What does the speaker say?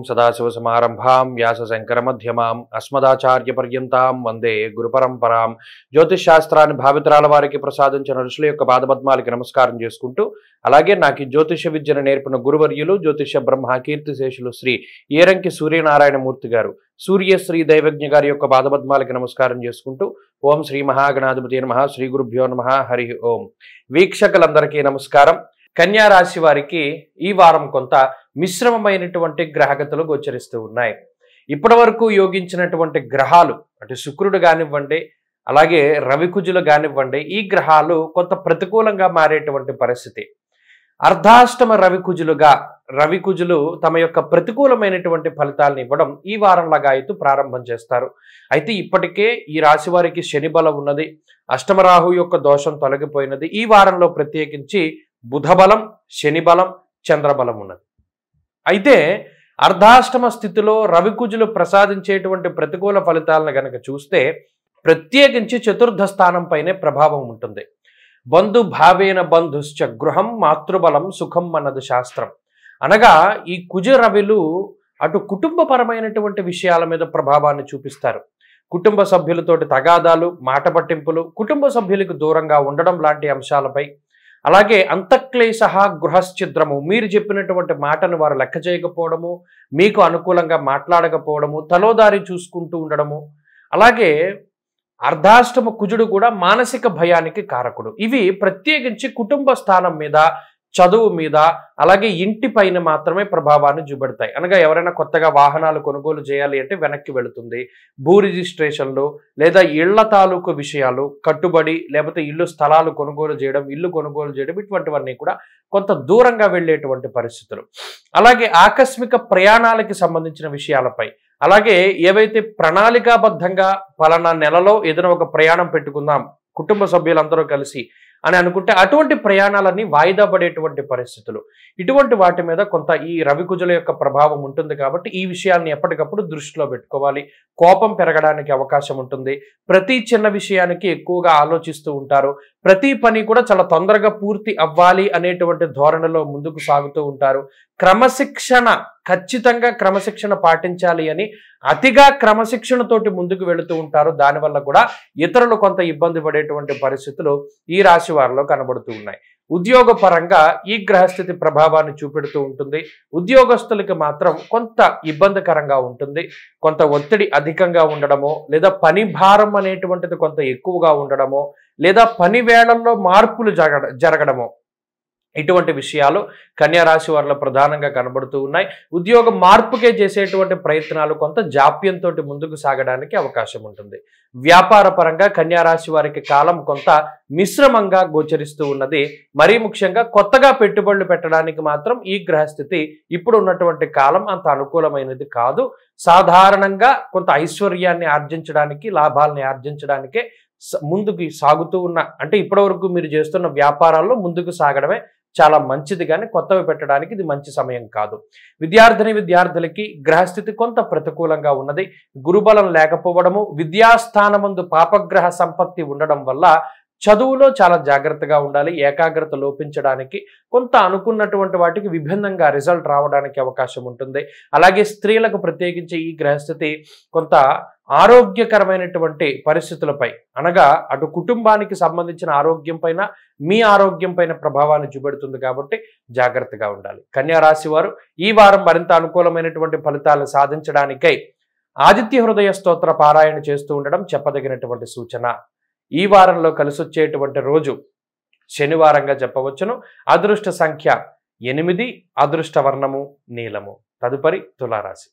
సదాశివసమారంభాం వ్యాసశంకరమధ్యమాం అస్మదాచార్యపర్యంతాం వందే గురుపరంపరాం. జ్యోతిష్ శాస్త్రాన్ని భావితరాల వారికి ప్రసాదించిన ఋషుల యొక్క పాదపద్మాలకి నమస్కారం చేసుకుంటూ, అలాగే నాకు జ్యోతిష విద్యను నేర్పిన గురువర్యులు జ్యోతిష బ్రహ్మ కీర్తిశేషులు శ్రీ ఏరంకి సూర్యనారాయణమూర్తి గారు, సూర్యశ్రీ దైవజ్ఞ గారి యొక్క పాదపద్మాలకి నమస్కారం చేసుకుంటూ, ఓం శ్రీ మహాగణాధిపతి నమః, శ్రీ గురుభ్యో నమః, హరి ఓం. వీక్షకులందరికీ నమస్కారం. కన్యా రాశి వారికి ఈ వారం కొంత మిశ్రమమైనటువంటి గ్రహగతులు గోచరిస్తూ ఉన్నాయి. ఇప్పటి వరకు యోగించినటువంటి గ్రహాలు, అంటే శుక్రుడు కానివ్వండి, అలాగే రవికుజులు కానివ్వండి, ఈ గ్రహాలు కొంత ప్రతికూలంగా మారేటువంటి పరిస్థితి. అర్ధాష్టమ రవికుజులు తమ యొక్క ప్రతికూలమైనటువంటి ఫలితాలను ఇవ్వడం ఈ వారం లగాయతు ప్రారంభం చేస్తారు. అయితే ఇప్పటికే ఈ రాశి వారికి శని బలం ఉన్నది, అష్టమరాహు యొక్క దోషం తొలగిపోయినది. ఈ వారంలో ప్రత్యేకించి బుధబలం, శని బలం, చంద్రబలం ఉన్నది. అయితే అర్ధాష్టమ స్థితిలో రవికుజులు ప్రసాదించేటువంటి ప్రతికూల ఫలితాలను గనక చూస్తే ప్రత్యేకించి చతుర్థ స్థానం పైనే ప్రభావం ఉంటుంది. బంధు భావేన బంధుశ్చ గృహం మాతృబలం సుఖం అన్నది శాస్త్రం. అనగా ఈ కుజ రవిలు అటు కుటుంబపరమైనటువంటి విషయాల మీద ప్రభావాన్ని చూపిస్తారు. కుటుంబ సభ్యులతోటి తగాదాలు, మాట పట్టింపులు, కుటుంబ సభ్యులకు దూరంగా ఉండడం లాంటి అంశాలపై, అలాగే అంతఃక్లేశ గృహశ్చిద్రము, మీరు చెప్పినటువంటి మాటను వారు లెక్క చేయకపోవడము, మీకు అనుకూలంగా మాట్లాడకపోవడము, తలోదారి చూసుకుంటూ ఉండడము, అలాగే అర్ధాష్టమ కుజుడు కూడా మానసిక భయానికి కారకుడు. ఇవి ప్రత్యేకించి కుటుంబ స్థానం మీద, చదువు మీద, అలాగే ఇంటి పైన మాత్రమే ప్రభావాన్ని చూపెడతాయి. అనగా ఎవరైనా కొత్తగా వాహనాలు కొనుగోలు చేయాలి అంటే వెనక్కి వెళుతుంది. భూ రిజిస్ట్రేషన్లు లేదా ఇళ్ల తాలూకు విషయాలు, కట్టుబడి లేకపోతే ఇల్లు స్థలాలు కొనుగోలు చేయడం, ఇల్లు కొనుగోలు చేయడం, ఇటువంటివన్నీ కూడా కొంత దూరంగా వెళ్ళేటువంటి పరిస్థితులు. అలాగే ఆకస్మిక ప్రయాణాలకి సంబంధించిన విషయాలపై, అలాగే ఏవైతే ప్రణాళికాబద్ధంగా పలానా నెలలో ఏదైనా ఒక ప్రయాణం పెట్టుకుందాం కుటుంబ సభ్యులందరూ కలిసి అని అనుకుంటే అటువంటి ప్రయాణాలన్నీ వాయిదా పడేటువంటి పరిస్థితులు, ఇటువంటి వాటి మీద కొంత ఈ రవికుజుల యొక్క ప్రభావం ఉంటుంది. కాబట్టి ఈ విషయాన్ని ఎప్పటికప్పుడు దృష్టిలో పెట్టుకోవాలి. కోపం పెరగడానికి అవకాశం ఉంటుంది. ప్రతి చిన్న విషయానికి ఎక్కువగా ఆలోచిస్తూ ఉంటారు. ప్రతి పని కూడా చాలా తొందరగా పూర్తి అవ్వాలి అనేటువంటి ధోరణిలో ముందుకు సాగుతూ ఉంటారు. ఖచ్చితంగా క్రమశిక్షణ పాటించాలి అని అతిగా క్రమశిక్షణతోటి ముందుకు వెళుతూ ఉంటారు. దానివల్ల కూడా ఇతరులు కొంత ఇబ్బంది పడేటువంటి పరిస్థితులు ఈ రాశి వారిలో కనబడుతూ ఉన్నాయి. ఉద్యోగ పరంగా ఈ గ్రహస్థితి ప్రభావాన్ని చూపెడుతూ ఉంటుంది. ఉద్యోగస్తులకి మాత్రం కొంత ఇబ్బందికరంగా ఉంటుంది. కొంత ఒత్తిడి అధికంగా ఉండడమో, లేదా పని భారం అనేటువంటిది కొంత ఎక్కువగా ఉండడమో, లేదా పని వేళల్లో మార్పులు జరగడమో, ఇటువంటి విషయాలు కన్యా రాశి వారిలో ప్రధానంగా కనబడుతూ ఉన్నాయి. ఉద్యోగ మార్పుకే చేసేటువంటి ప్రయత్నాలు కొంత జాప్యంతో ముందుకు సాగడానికి అవకాశం ఉంటుంది. వ్యాపార పరంగా కన్యా రాశి వారికి కాలం కొంత మిశ్రమంగా గోచరిస్తూ ఉన్నది. మరీ ముఖ్యంగా కొత్తగా పెట్టుబడులు పెట్టడానికి మాత్రం ఈ గ్రహస్థితి ఇప్పుడు ఉన్నటువంటి కాలం అంత అనుకూలమైనది కాదు. సాధారణంగా కొంత ఐశ్వర్యాన్ని ఆర్జించడానికి, లాభాలని ఆర్జించడానికే ముందుకు సాగుతూ ఉన్న, అంటే ఇప్పటివరకు మీరు చేస్తున్న వ్యాపారాల్లో ముందుకు సాగడమే చాలా మంచిది, కానీ కొత్తవి పెట్టడానికి ఇది మంచి సమయం కాదు. విద్యార్థులకి గ్రహస్థితి కొంత ప్రతికూలంగా ఉన్నది. గురుబలం లేకపోవడము, విద్యాస్థానమందు పాపగ్రహ సంపత్తి ఉండడం వల్ల చదువులో చాలా జాగ్రత్తగా ఉండాలి. ఏకాగ్రత లోపించడానికి, కొంత అనుకున్నటువంటి వాటికి విభిన్నంగా రిజల్ట్ రావడానికి అవకాశం ఉంటుంది. అలాగే స్త్రీలకు ప్రత్యేకించి ఈ గ్రహస్థితి కొంత ఆరోగ్యకరమైనటువంటి పరిస్థితులపై, అనగా అటు కుటుంబానికి సంబంధించిన ఆరోగ్యం పైన, మీ ఆరోగ్యం పైన ప్రభావాన్ని చూపెడుతుంది. కాబట్టి జాగ్రత్తగా ఉండాలి. కన్యా రాశి వారు ఈ వారం మరింత అనుకూలమైనటువంటి ఫలితాలను సాధించడానికై ఆదిత్య హృదయ స్తోత్ర పారాయణ చేస్తూ ఉండడం చెప్పదగినటువంటి సూచన. ఈ వారంలో కలిసొచ్చేటువంటి రోజు శనివారంగా చెప్పవచ్చును. అదృష్ట సంఖ్య 8, అదృష్ట వర్ణము నీలము. తదుపరి తులారాశి.